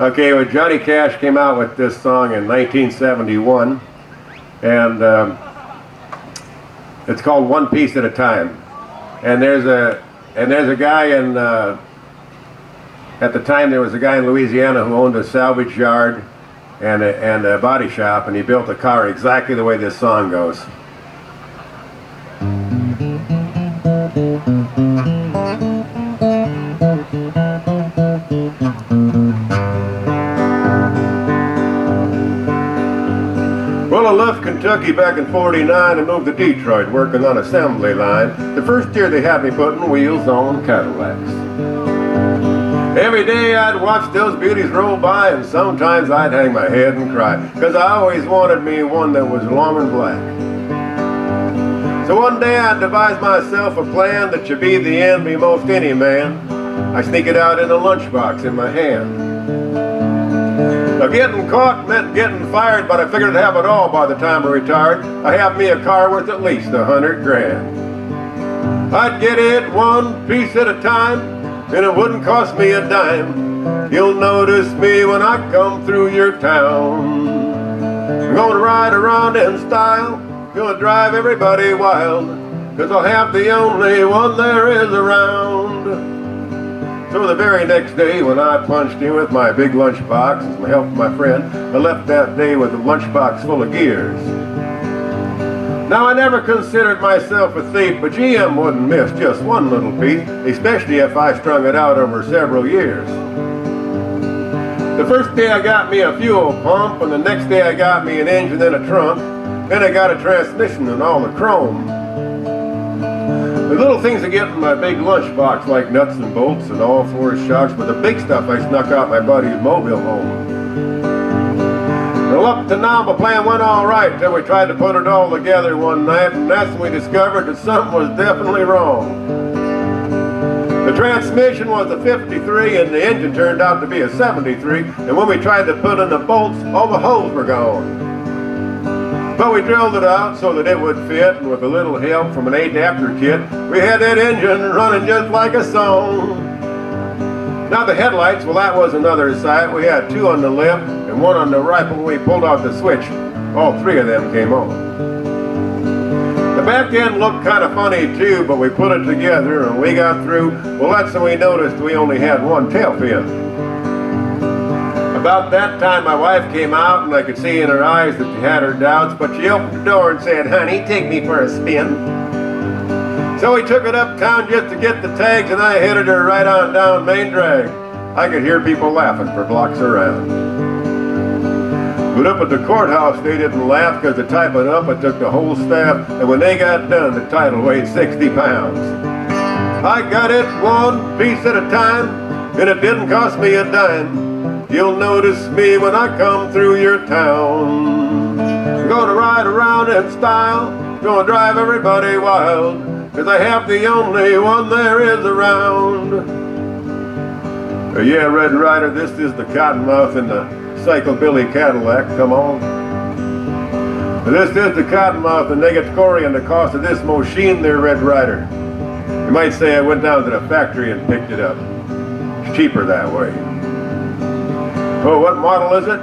Okay, well, Johnny Cash came out with this song in 1971, and it's called "One Piece at a Time." And there's a guy in at the time there was a guy in Louisiana who owned a salvage yard and a body shop, and he built a car exactly the way this song goes. Well, I left Kentucky back in '49 and moved to Detroit working on assembly line. The first year they had me putting wheels on Cadillacs. Every day I'd watch those beauties roll by, and sometimes I'd hang my head and cry, 'cause I always wanted me one that was long and black. So one day I devised myself a plan that should be the end be most any man. I sneak it out in a lunchbox in my hand. Now getting caught meant getting fired, but I figured I'd have it all by the time I retired. I have me a car worth at least $100 grand. I'd get it one piece at a time, and it wouldn't cost me a dime. You'll notice me when I come through your town. I'm gonna ride around in style, gonna drive everybody wild, 'cause I'll have the only one there is around. So the very next day when I punched in with my big lunchbox as my help my friend, I left that day with a lunchbox full of gears. Now I never considered myself a thief, but GM wouldn't miss just one little piece, especially if I strung it out over several years. The first day I got me a fuel pump, and the next day I got me an engine and a trunk, then I got a transmission and all the chrome. The little things I get in my big lunchbox, like nuts and bolts and all four shocks, but the big stuff I snuck out my buddy's mobile home. Well, up to now my plan went all right till we tried to put it all together one night, and that's when we discovered that something was definitely wrong. The transmission was a 53 and the engine turned out to be a 73, and when we tried to put in the bolts, all the holes were gone. But we drilled it out so that it would fit, and with a little help from an adapter kit, we had that engine running just like a song. Now the headlights, well, that was another sight. We had two on the left and one on the right, but when we pulled out the switch, all three of them came on. The back end looked kind of funny too, but we put it together and we got through. Well, that's when we noticed we only had one tail fin. About that time my wife came out, and I could see in her eyes that she had her doubts, but she opened the door and said, "Honey, take me for a spin." So we took it uptown just to get the tags, and I headed her right on down Main Drag. I could hear people laughing for blocks around. But up at the courthouse they didn't laugh, because to type it up it took the whole staff, and when they got done the title weighed 60 pounds. I got it one piece at a time, and it didn't cost me a dime. You'll notice me when I come through your town. I'm gonna ride around in style, gonna drive everybody wild, 'cause I have the only one there is around. Yeah, Red Ryder, this is the Cottonmouth in the Psychobilly Cadillac, come on. This is the Cottonmouth, and they get Corey and the cost of this machine there, Red Ryder. You might say I went down to the factory and picked it up. It's cheaper that way. Oh, what model is it?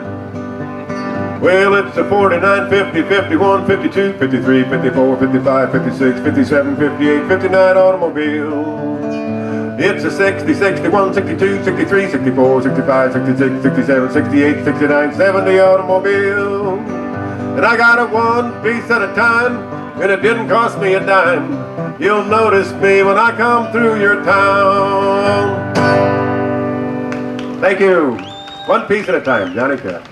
Well, it's a 49, 50, 51, 52, 53, 54, 55, 56, 57, 58, 59 automobile. It's a 60, 61, 62, 63, 64, 65, 66, 67, 68, 69, 70 automobile. And I got it one piece at a time, and it didn't cost me a dime. You'll notice me when I come through your town. Thank you. One piece at a time, Johnny Cash.